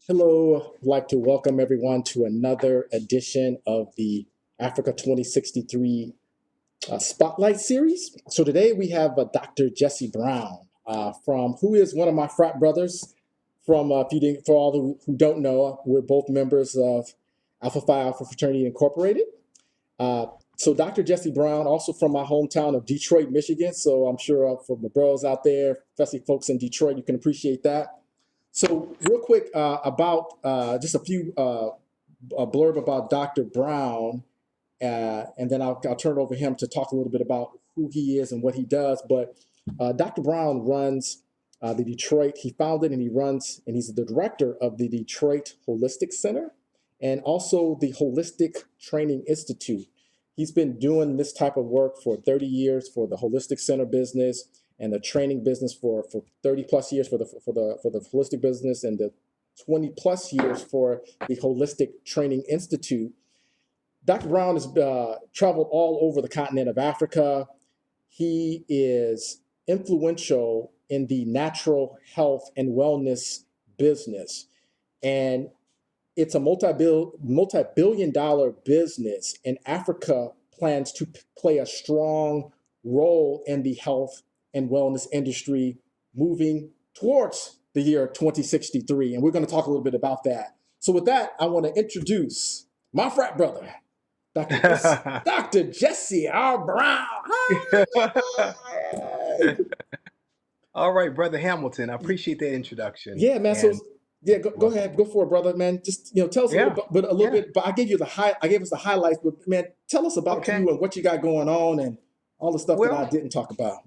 Hello, I'd like to welcome everyone to another edition of the Africa 2063 Spotlight Series. So today we have Dr. Jesse Brown, from who is one of my frat brothers. From if you didn't, for all who don't know, we're both members of Alpha Phi Alpha Fraternity Incorporated. So Dr. Jesse Brown, also from my hometown of Detroit, Michigan. So I'm sure for the bros out there, especially folks in Detroit, you can appreciate that. So real quick about just a few a blurb about Dr. Brown, and then I'll turn it over to him to talk a little bit about who he is and what he does. But Dr. Brown runs the Detroit. He founded and he runs and he's the director of the Detroit Wholistic Center and also the Holistic Training Institute. He's been doing this type of work for 30 years for the Holistic Center business and the training business for 30 plus years for the holistic business and the 20 plus years for the Holistic Training Institute. Dr. Brown has traveled all over the continent of Africa. He is influential in the natural health and wellness business. And it's a multi-billion dollar business, and Africa plans to play a strong role in the health and wellness industry moving towards the year 2063. And we're going to talk a little bit about that. So with that, I want to introduce my frat brother, Dr. Jesse R. Brown. Hi. All right, Brother Hamilton. I appreciate that introduction. Yeah, man. So And yeah, go ahead, go for it, brother, man. Just tell us a little yeah, bit, but a little yeah. bit. But I gave us the highlights. But man, tell us about Okay. you and what you got going on and all the stuff that I Well, didn't talk about.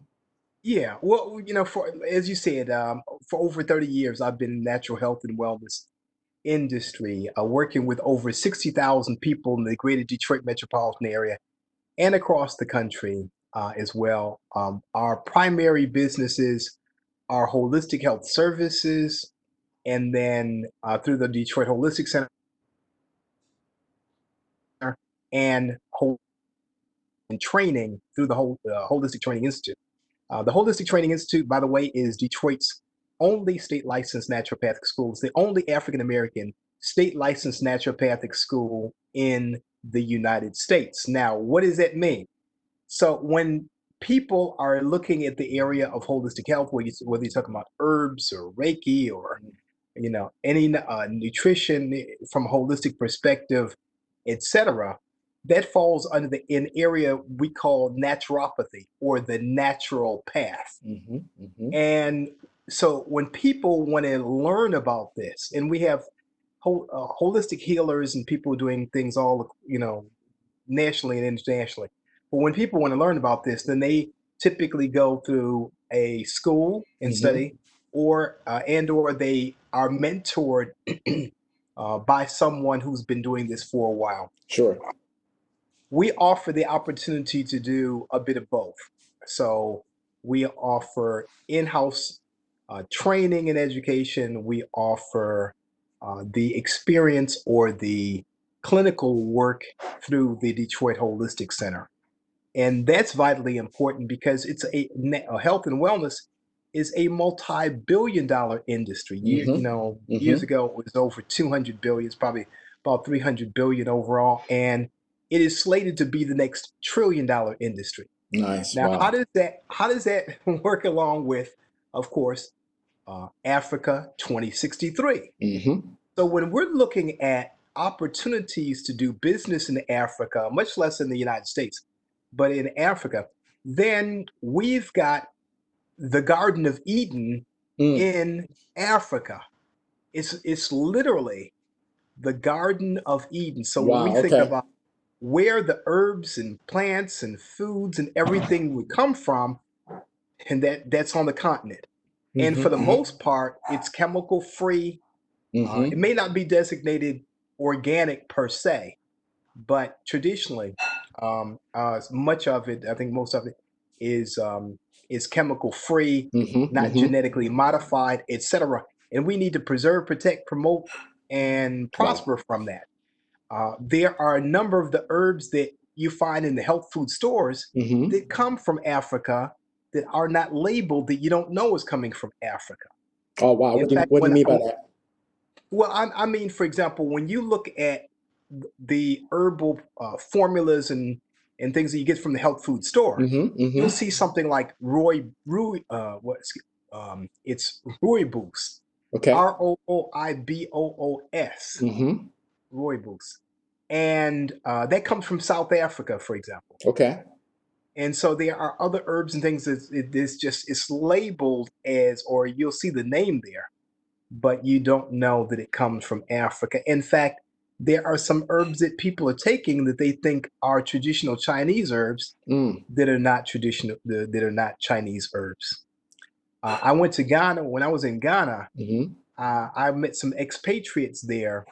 yeah. Well, for as you said, for over 30 years, I've been in natural health and wellness industry, working with over 60,000 people in the greater Detroit metropolitan area and across the country as well. Our primary businesses are holistic health services, and then through the Detroit Holistic Center and training through the whole Holistic Training Institute. The Holistic Training Institute, by the way, is Detroit's only state licensed naturopathic school. It's the only African American state licensed naturopathic school in the United States. Now, what does that mean? So, when people are looking at the area of holistic health, whether you're talking about herbs or Reiki or any nutrition from a holistic perspective, etc., that falls under an area we call naturopathy or the natural path. Mm-hmm, mm-hmm. And so when people want to learn about this, and we have holistic healers and people doing things all nationally and internationally. But when people want to learn about this, then they typically go through a school and Mm-hmm. study, or they are mentored by someone who's been doing this for a while. Sure. We offer the opportunity to do a bit of both. So we offer in-house training and education. We offer the experience or the clinical work through the Detroit Holistic Center. And that's vitally important because a health and wellness is a multi-billion dollar industry. Mm-hmm. Years Mm-hmm. ago it was over 200 billion. It's probably about 300 billion overall, and it is slated to be the next trillion-dollar industry. Nice. Now, Wow. how does that work along with, of course, Africa 2063? Mm-hmm. So when we're looking at opportunities to do business in Africa, much less in the United States, but in Africa, then we've got the Garden of Eden Mm. in Africa. It's literally the Garden of Eden. So when we Wow. think Okay. about where the herbs and plants and foods and everything would come from, and that's on the continent. And Mm-hmm. for the Mm-hmm. most part, it's chemical free. It Mm-hmm. may not be designated organic per se, but traditionally, much of it, I think most of it, is is chemical free, Mm-hmm. not Mm-hmm. genetically modified, etc. And we need to preserve, protect, promote, and Wow. prosper from that. There are a number of the herbs that you find in the health food stores Mm-hmm. that come from Africa that are not labeled, that you don't know is coming from Africa. Oh wow. In fact, What do you mean by that? Well, I mean, for example, when you look at the herbal formulas and things that you get from the health food store, Mm-hmm. you'll Mm-hmm. see something like it's Rooibos, Okay. Rooibos, Mm-hmm. Rooibos, and that comes from South Africa, for example. Okay. And so there are other herbs and things that it's labeled as, or you'll see the name there, but you don't know that it comes from Africa. In fact, there are some herbs that people are taking that they think are traditional Chinese herbs Mm. that are not that are not Chinese herbs. I went to Ghana. When I was in Ghana, Mm-hmm. I met some expatriates there,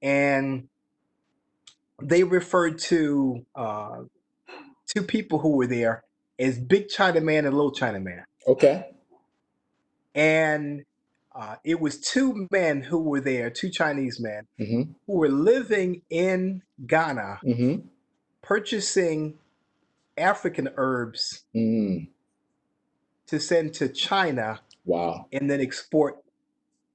and they referred to two people who were there as Big China Man and Little China Man. Okay. And it was two men who were there, two Chinese men Mm-hmm. who were living in Ghana, Mm-hmm. purchasing African herbs Mm. to send to China Wow. and then export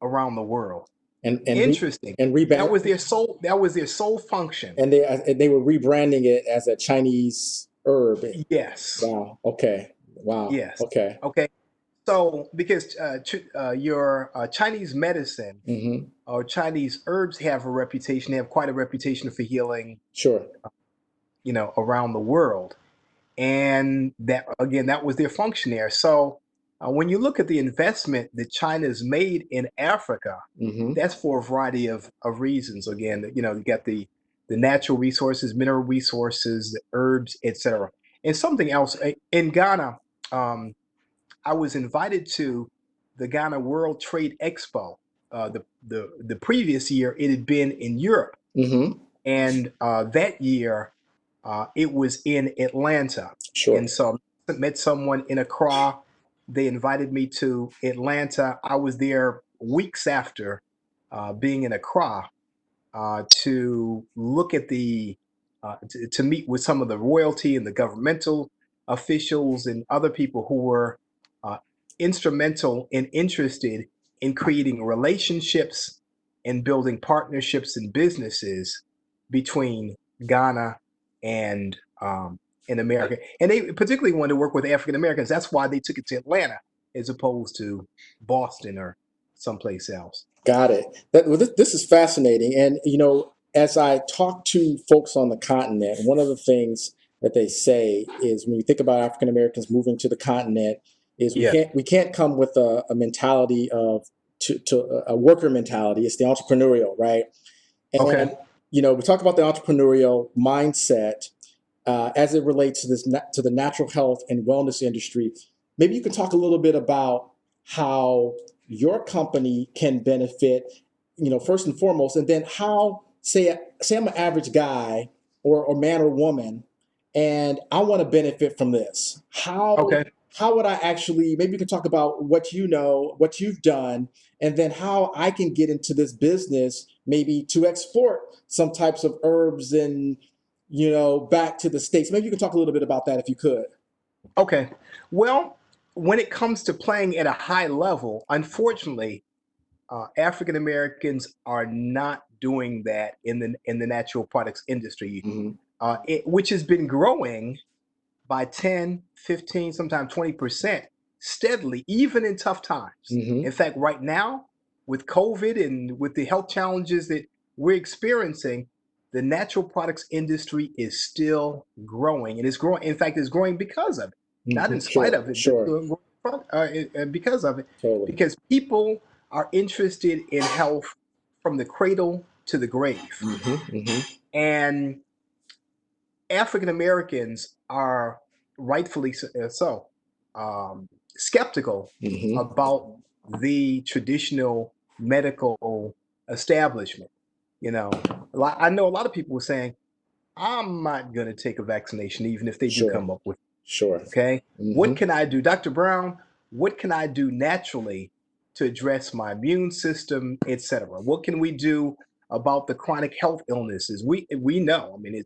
around the world. And Interesting. and That rebrand was their sole. That was their sole function. and they were rebranding it as a Chinese herb. Yes. Wow. Okay. Wow. Yes. Okay. Okay. So, because your Chinese medicine Mm-hmm. or Chinese herbs have a reputation, they have quite a reputation for healing, Sure. around the world. And that, again, that was their function there. So, when you look at the investment that China's made in Africa, Mm-hmm. that's for a variety of reasons. Again, you got the natural resources, mineral resources, the herbs, etc. And something else in Ghana. Um, I was invited to the Ghana World Trade Expo. The previous year it had been in Europe, Mm-hmm. and that year it was in Atlanta. Sure. And so I met someone in Accra. They invited me to Atlanta. I was there weeks after being in Accra to look at to meet with some of the royalty and the governmental officials and other people who were uh, instrumental and interested in creating relationships and building partnerships and businesses between Ghana and in America. And they particularly wanted to work with African Americans. That's why they took it to Atlanta as opposed to Boston or someplace else. Got it. Well, this is fascinating. And, as I talk to folks on the continent, one of the things that they say is when you think about African Americans moving to the continent, is Yeah. we can't come with a mentality of to a worker mentality. It's the entrepreneurial, right? Okay. And we talk about the entrepreneurial mindset as it relates to to the natural health and wellness industry. Maybe you could talk a little bit about how your company can benefit, first and foremost, and then how say I'm an average guy or man or woman, and I want to benefit from this. Okay. How would I actually? Maybe you could talk about what you know, what you've done, and then how I can get into this business, maybe to export some types of herbs and back to the States. Maybe you could talk a little bit about that if you could. Okay. Well, when it comes to playing at a high level, unfortunately, African Americans are not doing that in the natural products industry, Mm-hmm. which has been growing by 10, 15, sometimes 20% steadily, even in tough times. Mm-hmm. In fact, right now, with COVID and with the health challenges that we're experiencing, the natural products industry is still growing. And it's growing. In fact, it's growing because of it, not Mm-hmm. in spite Sure. of it, but Sure. because of it, Totally. because people are interested in health from the cradle to the grave. Mm-hmm. Mm-hmm. And African Americans are rightfully so skeptical Mm-hmm. about the traditional medical establishment. I know a lot of people were saying, "I'm not going to take a vaccination, even if they do Sure. come up with." Sure. Okay. What Mm-hmm. can I do? Dr. Brown, what can I do naturally to address my immune system, etc.? What can we do about the chronic health illnesses? We know, I mean,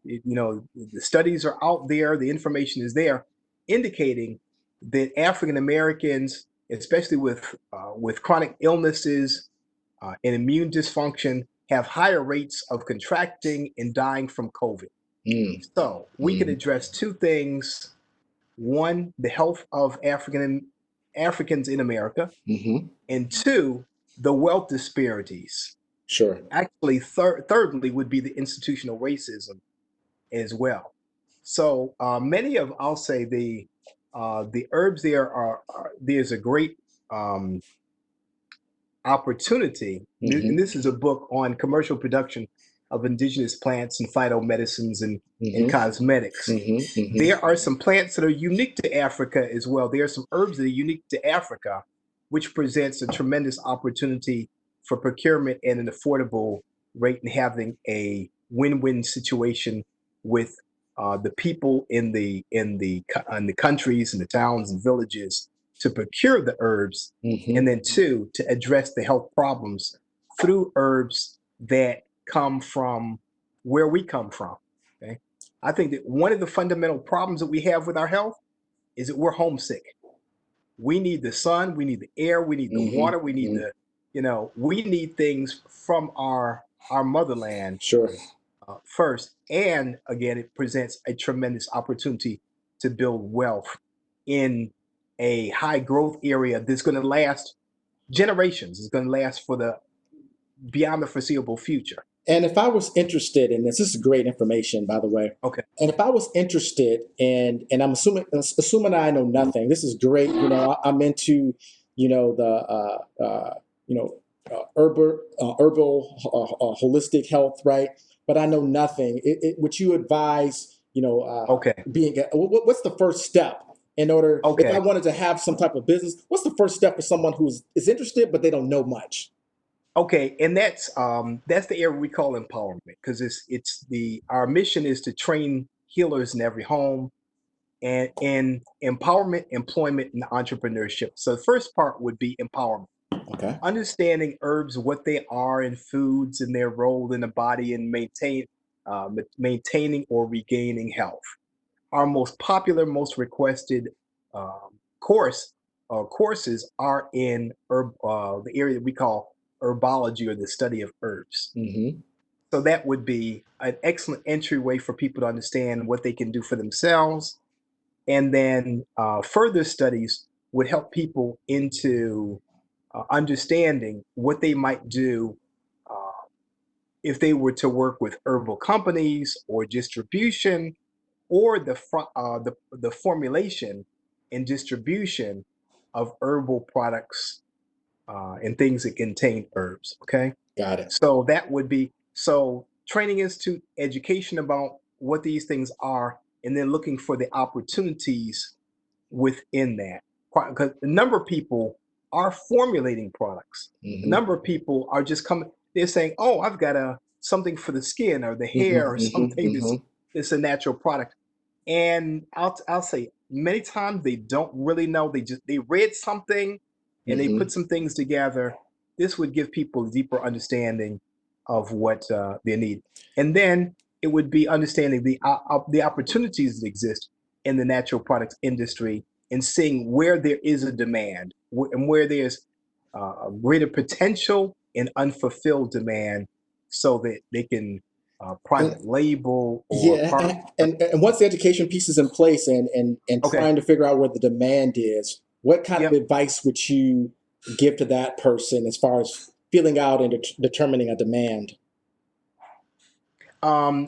the studies are out there, the information is there indicating that African Americans, especially with chronic illnesses, and immune dysfunction have higher rates of contracting and dying from COVID. Mm, So we can mm, address two things. One, the health of Africans in America, hmm. and two, the wealth disparities. Sure. Actually, thirdly would be the institutional racism as well. So many of, I'll say, the herbs there there's a great um, opportunity. And Hmm. this is a book on commercial production of indigenous plants and phytomedicines and Hmm. cosmetics. Hmm. Hmm. There are some plants that are unique to Africa as well. There are some herbs that are unique to Africa, which presents a tremendous opportunity for procurement and an affordable rate, and having a win-win situation with the people in the countries and the towns and villages to procure the herbs, and Hmm. then two, to address the health problems through herbs that come from where we come from. Okay. I think that one of the fundamental problems that we have with our health is that we're homesick. We need the sun, we need the air, we need the Hmm. water, we need Hmm. we need things from our motherland Sure. first. And again, it presents a tremendous opportunity to build wealth in a high growth area that's going to last generations. It's going to last for the beyond the foreseeable future. And if I was interested in this is great information, by the way. Okay. And if I was interested in, and I'm assuming I know nothing, this is great. I'm into, the, herbal, holistic health, right? But I know nothing. Would you advise, Okay. what's the first step in order, if I Okay. wanted to have some type of business, what's the first step for someone is interested, but they don't know much? Okay, and that's the area we call empowerment, because it's the our mission is to train healers in every home, and in empowerment, employment, and entrepreneurship. So the first part would be empowerment, Okay. understanding herbs, what they are in foods, and their role in the body, and maintaining or regaining health. Our most popular, most requested um, course courses are in the area that we call herbology, or the study of herbs. Hmm. So that would be an excellent entryway for people to understand what they can do for themselves. And then further studies would help people into understanding what they might do uh, if they were to work with herbal companies or distribution, or the formulation and distribution of herbal products and things that contain herbs. Okay, Got it. so that would be training institute education about what these things are, and then looking for the opportunities within that. Because a number of people are formulating products. A Hmm. number of people are just coming. They're saying, "Oh, I've got a something for the skin or the Hmm. hair or Hmm. something Hmm. that's a natural product." And I'll say many times they don't really know. They read something and they put Hmm. some things together. This would give people a deeper understanding of what they need, and then it would be understanding the opportunities that exist in the natural products industry, and seeing where there is a demand, and where there's a greater potential and unfulfilled demand, so that they can And private label or yeah, partner. and once the education piece is in place and Okay. trying to figure out where the demand is, what kind of Yep. advice would you give to that person as far as feeling out and determining a demand?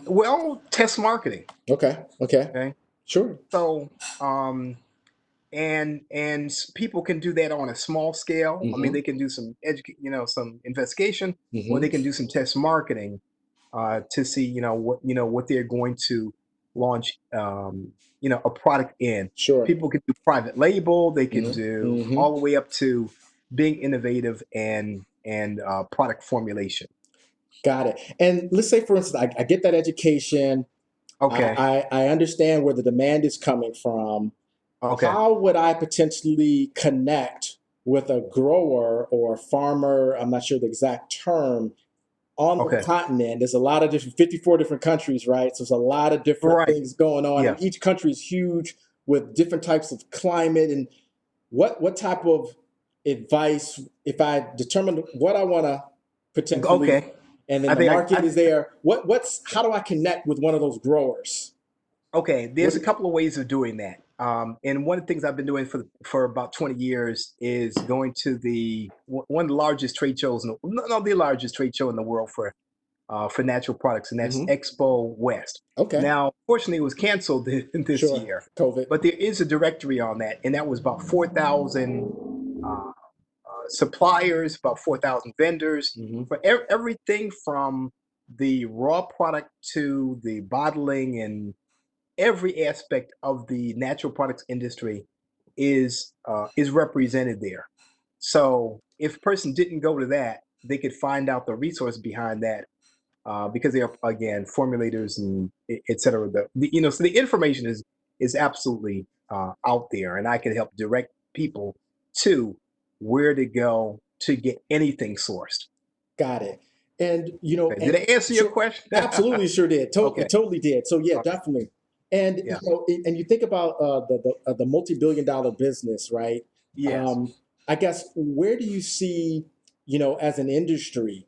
Well, test marketing. Okay, okay, Okay. sure. So, um, and people can do that on a small scale. I mean, Mm-hmm. they can do some some investigation, or they Mm-hmm. can do some test marketing to see, what they're going to launch, a product in. Sure. People can do private label. They can Mm-hmm. do Mm-hmm. all the way up to being innovative and product formulation. Got it. And let's say, for instance, I get that education. Okay. I understand where the demand is coming from. Okay. How would I potentially connect with a grower or a farmer? I'm not sure the exact term on the Okay. continent. There's a lot of different 54 different countries, right? So there's a lot of different Right. things going on, Yeah. and each country is huge with different types of climate. And what type of advice, if I determine what I want to potentially, Okay. and then I the think market is there. What's how do I connect with one of those growers? okay. What? There's a couple of ways of doing that. And one of the things I've been doing for about 20 years is going to one of the largest trade shows, no, the largest trade show in the world for natural products, and that's Hmm. Expo West. Okay, Now, fortunately, it was canceled this sure. year, COVID. but there is a directory on that, and that was about 4,000 suppliers, about 4,000 vendors Hmm. for everything from the raw product to the bottling, and every aspect of the natural products industry is represented there. So if a person didn't go to that, they could find out the resource behind that, because they are, again, formulators and et cetera. So the information is absolutely out there, and I can help direct people to where to go to get anything sourced. Got it. And Okay. Did and I answer your sure, question? absolutely, sure did. Totally, Okay. totally did. So yeah, Okay. definitely. And Yeah. and you think about the multi-billion-dollar business, right? Yes. Um, I guess where do you see, as an industry,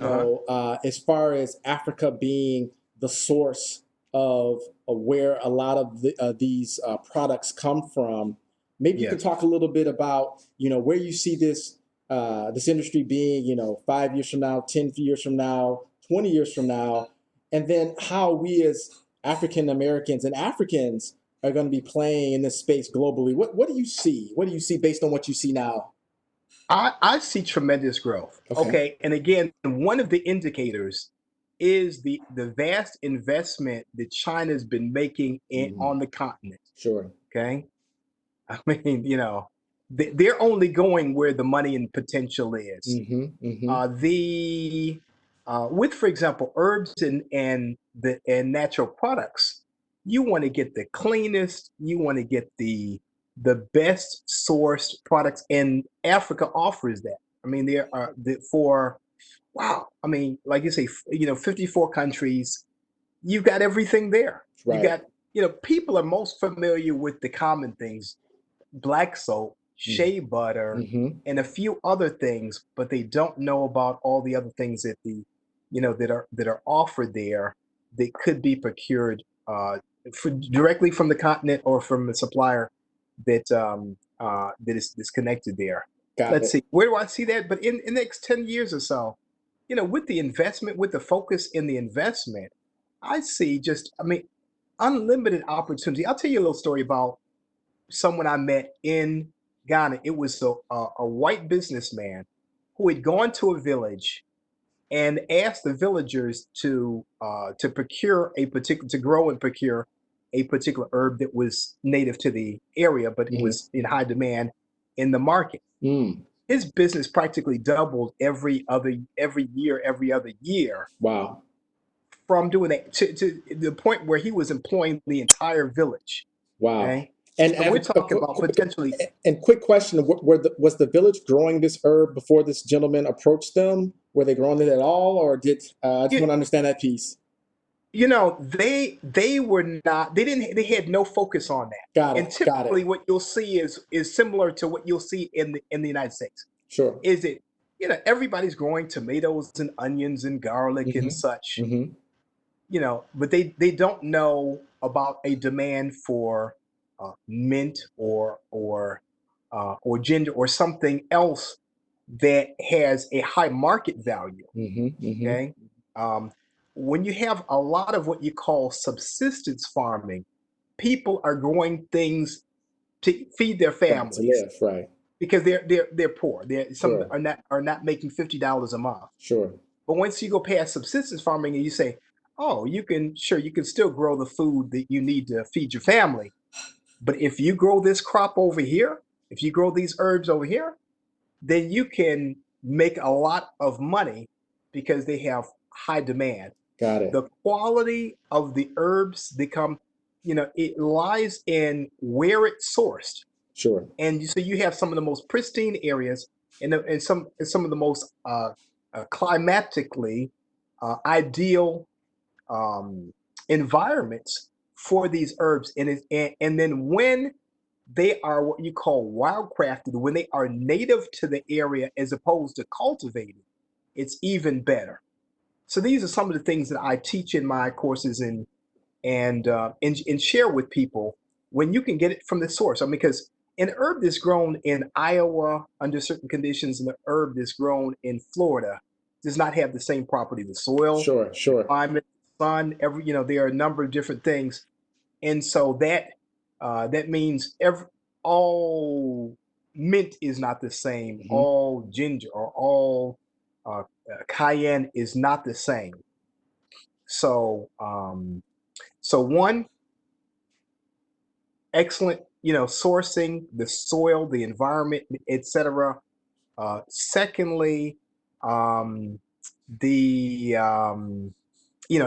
Uh-huh. as far as Africa being the source of where a lot of these products come from. Maybe you can Yes. talk a little bit about, where you see this industry being, 5 years from now, 10 years from now, 20 years from now, and then how we as African Americans and Africans are going to be playing in this space globally. What do you see? What do you see based on what you see now? I see tremendous growth. Okay. Okay. And again, one of the indicators is the vast investment that China's been making Mhm. on the continent. Sure. Okay. I mean, they're only going where the money and potential is. Mm-hmm. Mm-hmm. The With, for example, herbs and natural products, you want to get the cleanest, you want to get the best sourced products, and Africa offers that. I mean, there are for wow. I mean, like you say, 54 countries. You've got everything there. You Right. got, people are most familiar with the common things: black soap, shea butter, Mm-hmm. and a few other things, but they don't know about all the other things that are offered there that could be procured directly from the continent or from a supplier that is connected there. Got Let's it. see, where do I see that? But in the next 10 years or so, with the investment, with the focus in the investment, I see just, I mean, unlimited opportunity. I'll tell you a little story about someone I met in Ghana. It was a white businessman who had gone to a village and asked the villagers to procure a particular to grow and procure a particular herb that was native to the area, but it Mm-hmm. was in high demand in the market. Mm. His business practically doubled every other year Wow. from doing that, to the point where he was employing the entire village. Wow. Okay, And so we're talking about potentially. quick question: was the village growing this herb before this gentleman approached them? Were they growing it at all, or did I just You, want to understand that piece? they were not. They had no focus on that. Got And it. Got it. typically, what you'll see is similar to what you'll see in the United States. Sure. Is it, everybody's growing tomatoes and onions and garlic and Mm-hmm. such, Mm-hmm. but they don't know about a demand for mint or ginger or something else that has a high market value. Mm-hmm. Mm-hmm. Okay. Um, when you have a lot of what you call subsistence farming, people are growing things to feed their Right. To families live. Right. because they're poor. Some Sure. are not making $50 a month. Sure. But once you go past subsistence farming and you say, oh, you can still grow the food that you need to feed your family. But if you grow this crop over here, if you grow these herbs over here, then you can make a lot of money because they have high demand. Got it. The quality of the herbs it lies in where it's sourced. Sure. And so you have some of the most pristine areas and some of the most climatically ideal um, environments for these herbs. And then when they are what you call wildcrafted, when they are native to the area as opposed to cultivated, it's even better. So these are some of the things that I teach in my courses and share with people when you can get it from the source. I mean, because an herb that's grown in Iowa under certain conditions and the herb that's grown in Florida does not have the same property. The soil, Sure, the sure. climate, sun, there are a number of different things, and so that means all mint is not the same. Hmm. All ginger or all cayenne is not the same. So, one, excellent, sourcing, the soil, the environment, etc. Secondly, um, the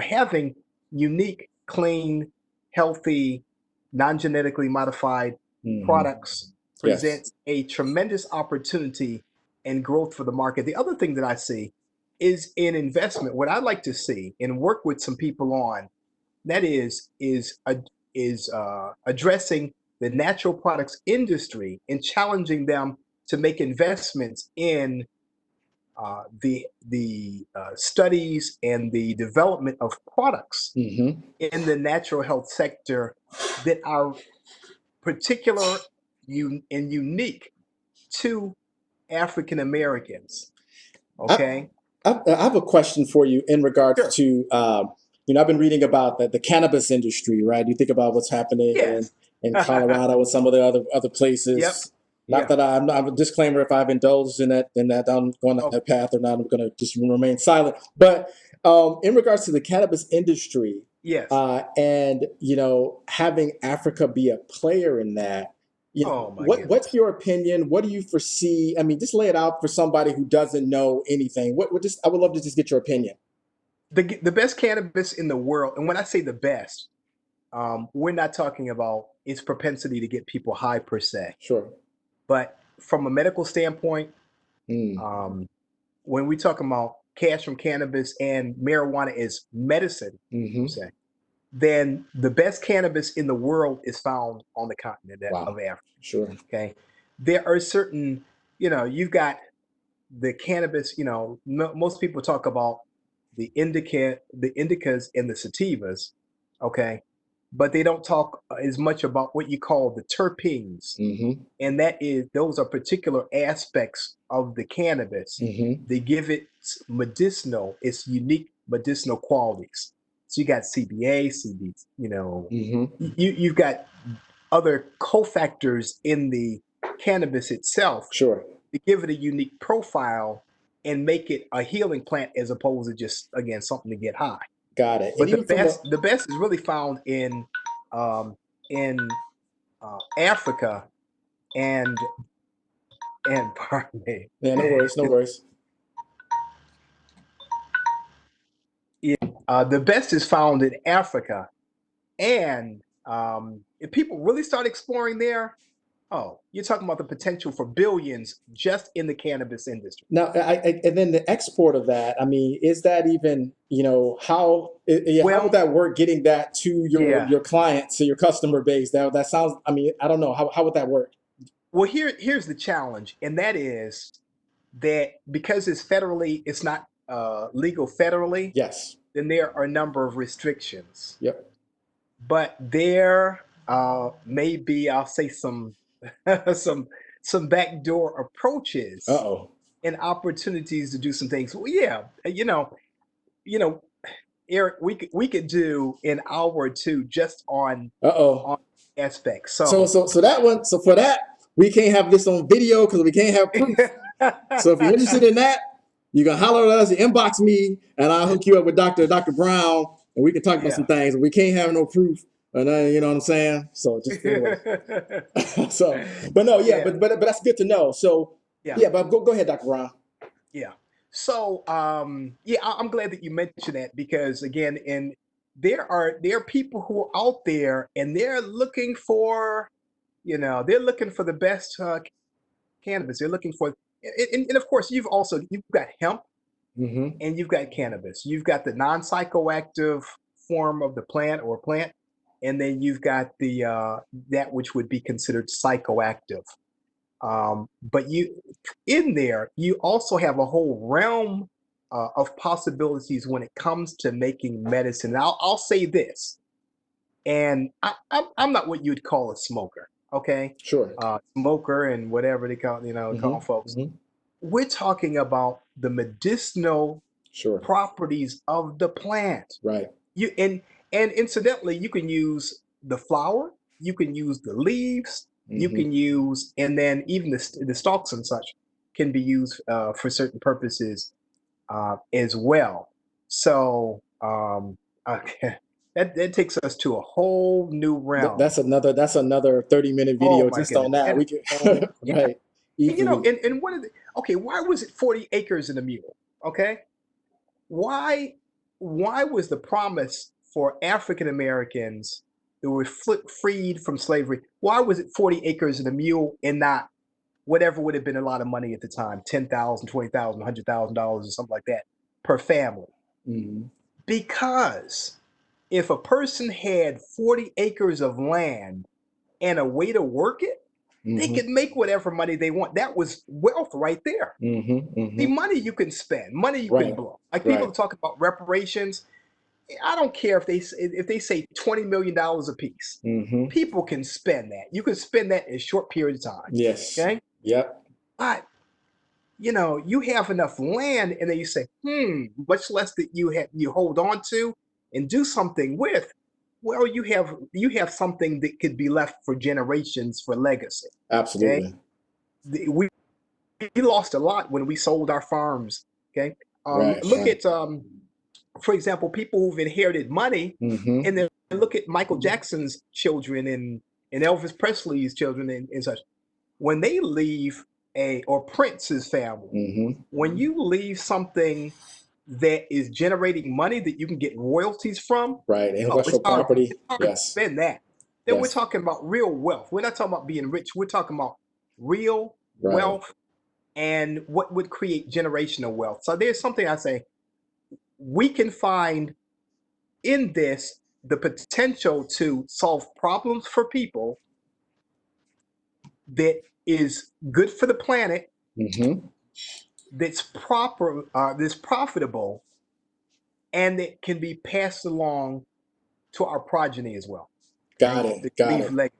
having unique, clean, healthy, non-genetically modified Hmm. products Yes. presents a tremendous opportunity and growth for the market. The other thing that I see is in investment. What I'd like to see and work with some people on that is addressing the natural products industry and challenging them to make investments in the studies and the development of products Hmm. in the natural health sector that are particular and unique to African Americans. I, Okay. I have a question for you in regards Sure. to, I've been reading about the cannabis industry, right? You think about what's happening Yes. in Colorado and some of the other Yep. places. Not Yeah. that I'm a disclaimer if I've indulged in that I'm going down Oh, that path or not, I'm going to just remain silent. But in regards to the cannabis industry, yes. and having Africa be a player in that, Oh my what's goodness. your opinion? What do you foresee? I mean, just lay it out for somebody who doesn't know anything. What just I would love to just get your opinion. The best cannabis in the world, and when I say the best, we're not talking about its propensity to get people high per se, Sure. but from a medical standpoint, Mm. um, when we talk about cash from cannabis and marijuana as medicine per Hmm. se, then the best cannabis in the world is found on the continent of Wow. Africa. Sure. Okay, there are certain, you've got the cannabis. Most people talk about the indicas, and the sativas. Okay, but they don't talk as much about what you call the terpenes, Hmm. and those are particular aspects of the cannabis. Hmm. They give it its unique medicinal qualities. So you got CBA, CB, Hmm. you've got other cofactors in the cannabis itself Sure. to give it a unique profile and make it a healing plant as opposed to just, again, something to get high. Got it. And But the even from a best the best is really found um, in Africa and pardon me. yeah, no worries, no worries. The best is found in Africa, and if people really start exploring there, oh, you're talking about the potential for billions just in the cannabis industry. Now, and then the export of that. I mean, is that even how? Yeah, how would Well, that work? Getting that to yeah. your clients, to your customer base. That sounds. I mean, I don't know how would that work? Well, here's the challenge, and that is that because it's not legal federally, Yes. then there are a number of restrictions. Yep. But there may be, I'll say, some some some backdoor Uh approaches oh. and opportunities to do some things. Well, yeah, you know, Eric, we could do an hour or two just Uh oh. on aspects. So that one. So for that, we can't have this on video because we can't have proof. So if you're interested in that, you can holler at us, you inbox me, and I'll hook you up with Dr. Brown, and we can talk about some Yeah. things. We can't have no proof, and you know what I'm saying. So just anyway. So, but no, yeah, Yeah. but that's good to know. So Yeah. yeah, but go ahead, Dr. Brown. Yeah. So, yeah, I'm glad that you mentioned that because, again, there are people who are out there and they're looking for the best cannabis. They're looking for, and of course, you've got hemp Mm-hmm. and you've got cannabis. You've got the non-psychoactive form of the plant, and then you've got the that which would be considered psychoactive. But you also have a whole realm of possibilities when it comes to making medicine. And I'll say this, and I'm not what you'd call a smoker, okay? Sure. Smoker and whatever they call, call folks. Hmm. We're talking about the medicinal Sure. properties of the plant. Right. You and incidentally, you can use the flower, you can use the leaves, you Hmm. can use, and then even the stalks and such can be used for certain purposes as well. So okay, that takes us to a whole new realm. That's another 30-minute Oh video my just goodness! on that. And We could yeah, right easily. and what are the okay? Why was it 40 acres in a mule? Okay, why why was the promise for African Americans who were freed from slavery? Why was it 40 acres and a mule and not whatever would have been a lot of money at the time, 10,000, 20,000, $100,000 or something like that per family? Hmm. Because if a person had 40 acres of land and a way to work it, they Hmm. could make whatever money they want. That was wealth right there. Hmm. See, Hmm. money you can spend, money you can Right. blow. Like people Right. talk about reparations. I don't care if they say $20 million a piece. Hmm. People can spend that. You can spend that in a short period of time. Yes. Okay, Yep. but you have enough land, and then you say, much less that you hold on to and do something with. Well, you have something that could be left for generations for legacy. Okay, Absolutely. We lost a lot when we sold our farms. Okay, Right. look Right. at for example, people who've inherited money, Hmm. and then look at Michael Jackson's children and Elvis Presley's children and such. When they leave or Prince's family, Hmm. when you leave something that is generating money that you can get royalties from, Right. oh, Intellectual it's property. hard to Yes. spend that. Then we're Yes. talking about real wealth. We're not talking about being rich. We're talking about real Right. wealth and what would create generational wealth. So there's something I say we can find in this the potential to solve problems for people that is good for the planet, Hmm. that's profitable, and that can be passed along to our progeny as well. Okay, Got it. to Got leave it. legacy.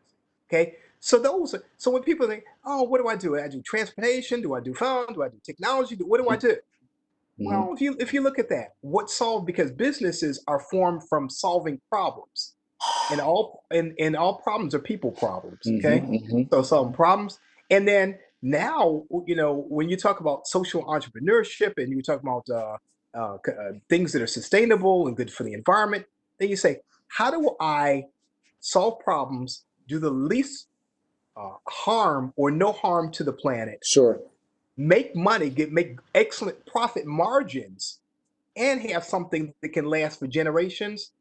Okay, so so when people think, oh, what do I do? I do transportation. Do I do phone? Do I do technology? What do I do? Hmm. Well, if you look at that, what solved because businesses are formed from solving problems. And all problems are people problems. Hmm. Okay, Hmm. so solving problems, and then now when you talk about social entrepreneurship and you talk about things that are sustainable and good for the environment, then you say, how do I solve problems, do the least harm or no harm to the planet, Sure. make money, make excellent profit margins, and have something that can last for generations?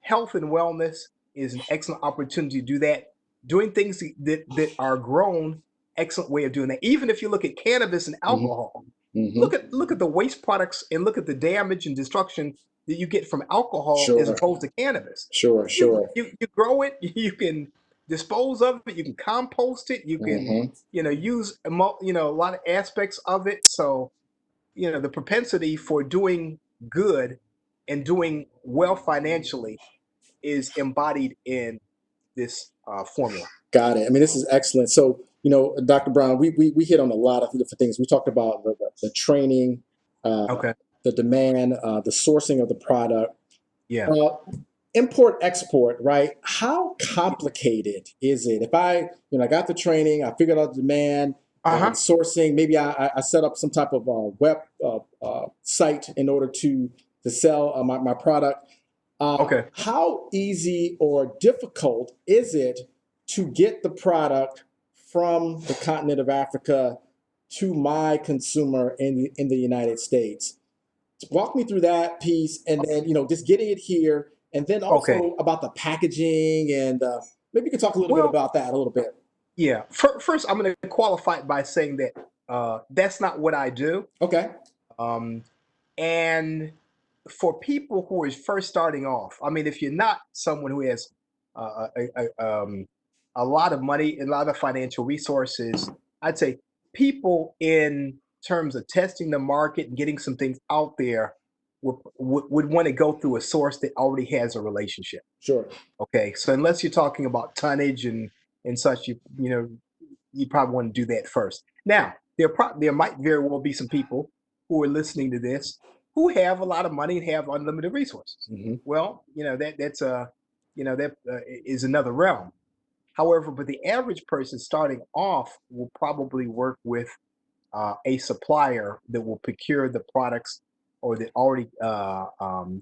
Health and wellness is an excellent opportunity to do that. Doing things that are grown, excellent way of doing that. Even if you look at cannabis and Hmm. alcohol, Hmm. look at the waste products and look at the damage and destruction that you get from alcohol as Sure. opposed to cannabis. Sure. You Sure. you grow it, you can dispose of it, you can compost it, you can Hmm. use a lot of aspects of it. So the propensity for doing good and doing well financially is embodied in this formula. Got it. I mean, this is excellent. So, Dr. Brown, we hit on a lot of different things. We talked about the training, uh, Okay. the demand, the sourcing of the product, Yeah. uh, import export. Right? How complicated is it? If I got the training, I figured out the demand and Uh-huh. sourcing. Maybe I set up some type of web site in order to sell my product. Okay. How easy or difficult is it to get the product from the continent of Africa to my consumer in the United States? Walk me through that piece, and then just getting it here, and then Okay. also about the packaging, and maybe you can talk a little bit Well, about that a little bit. yeah. First, I'm going to qualify it by saying that that's not what I do. Okay. Um, and for people who are first starting off, I mean, if you're not someone who has a lot of money and a lot of financial resources, I'd say people in terms of testing the market and getting some things out there would want to go through a source that already has a relationship. Sure. Okay, so unless you're talking about tonnage and such, you probably want to do that first. Now, there might very well be some people who are listening to this who have a lot of money and have unlimited resources. Hmm. Well, that is another realm. However, but the average person starting off will probably work with a supplier that will procure the products or that already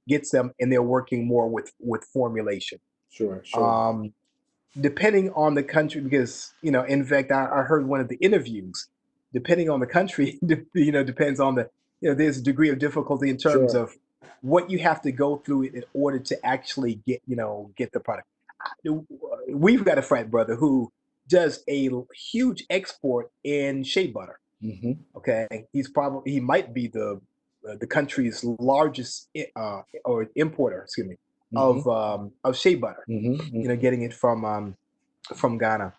gets them, and they're working more with formulation. Sure. Sure. Um, Depending on the country, because in fact, I heard one of the interviews. Depending on the country, depends on there's a degree of difficulty in terms Sure. of what you have to go through in order to actually get the product. We've got a frat brother who does a huge export in shea butter. Hmm. Okay, he might be the country's largest or importer, excuse me, Hmm. of shea butter. Hmm. Hmm. Getting it from Ghana.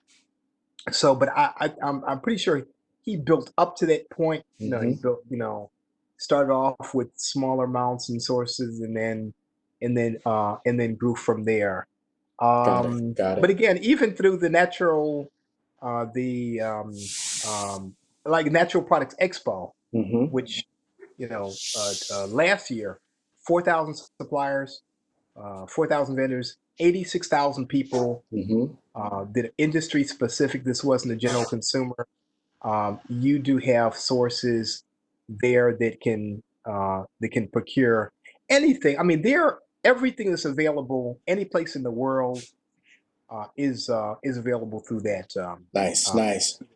So, but I'm pretty sure he built up to that point. He Hmm. built started off with smaller amounts and sources, and then grew from there. Got it. Got But it. again, even through the natural, the like Natural Products Expo, Hmm. which last year, 4,000 suppliers, 4,000 vendors, 86,000 people Hmm. that are industry specific. This wasn't a general consumer. You do have sources there that can procure anything. I mean, everything that's available any place in the world is available through that Nice. uh, Nice. through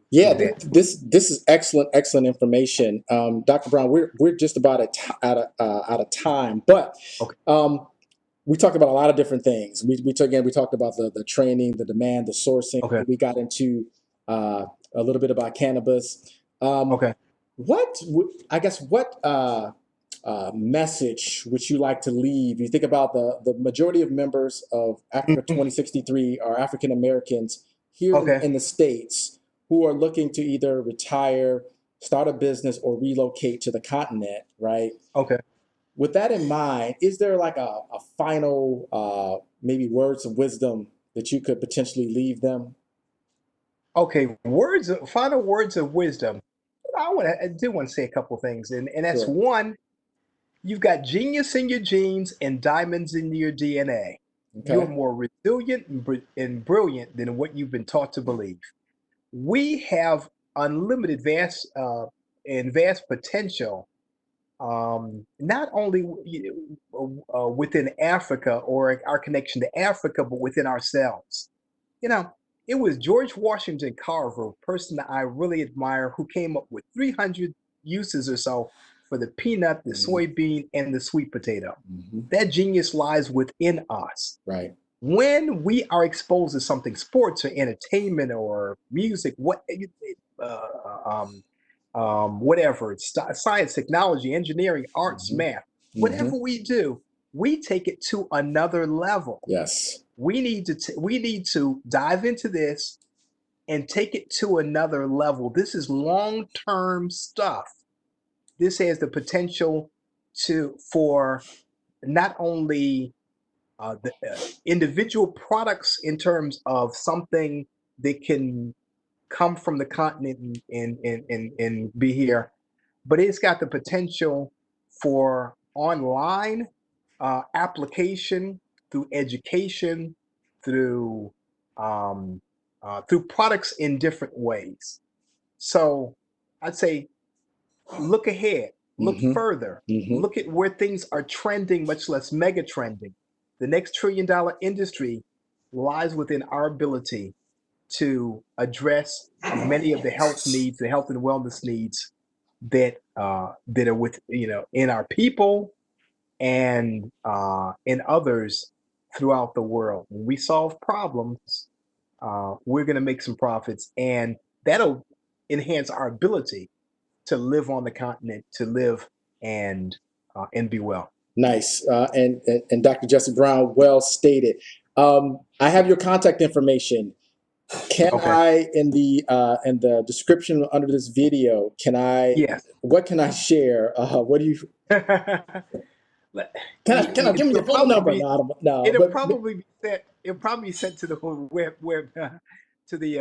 Yeah, that. this is excellent information, Dr. Brown. We're just about out of time, but Okay. um, we talked about a lot of different things. We talked about the training, the demand, the sourcing. Okay. We got into a little bit about cannabis. Um, Okay. I guess what message would you like to leave? You think about the majority of members of Africa Mhm. 2063 are African Americans here Okay. in the States who are looking to either retire, start a business, or relocate to the continent, right? Okay. With that in mind, is there like a final, maybe words of wisdom that you could potentially leave them? Okay. Final words of wisdom. I do want to say a couple things, and that's Sure. one. You've got genius in your genes and diamonds in your DNA. You're Okay. more resilient and brilliant than what you've been taught to believe. We have unlimited vast potential, not only within Africa or our connection to Africa, but within ourselves. You know, it was George Washington Carver, a person that I really admire, who came up with 300 uses or so for the peanut, the Hmm. soybean, and the sweet potato. Hmm. That genius lies within us. Right. When we are exposed to something, sports or entertainment or music, uh, um, whatever, science, technology, engineering, arts, Hmm. math, Hmm. whatever we do, we take it to another level. Yes. We need to dive into this and take it to another level. This is long-term stuff. This has the potential for not only the individual products in terms of something that can come from the continent and be here, but it's got the potential for online application through education, through through products in different ways. So I'd say look ahead, look Hmm. further, Hmm. look at where things are trending, much less mega trending. The next $1 trillion industry lies within our ability to address many of the health needs, the health and wellness needs that are with in our people and in others throughout the world. When we solve problems, we're going to make some profits, and that'll enhance our ability to live on the continent, to live and be well. Nice. And Dr. Jesse Brown, well stated. I have your contact information. Can Okay. I, in the description under this video, Yes. what can I share? What do you, Let- can I give me It'll your phone probably number? be No, it'll but probably be sent it'll probably be sent to the web to the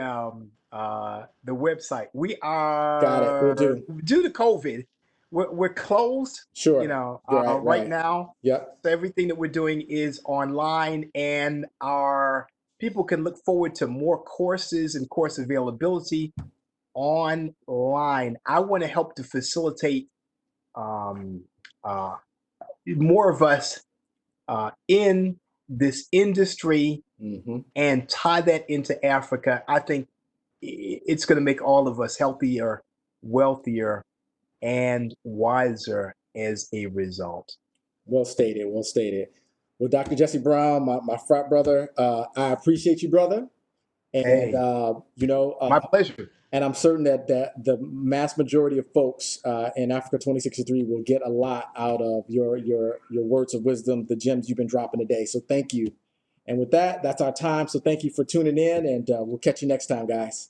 website. We got it. We'll are, do. due to COVID, we're closed, Sure. Right, right right. now. Yep. So everything that we're doing is online, and our people can look forward to more courses and course availability online. I want to help to facilitate um, uh, more of us in this industry Hmm. and tie that into Africa. I think it's going to make all of us healthier, wealthier, and wiser as a result. Well stated. Well stated. Well, Dr. Jesse Brown, my frat brother, I appreciate you, brother. And, Hey, you know, my pleasure. and I'm certain that the mass majority of folks in Africa 2063 will get a lot out of your words of wisdom, the gems you've been dropping today. So thank you. And with that, that's our time. So thank you for tuning in, and we'll catch you next time, guys.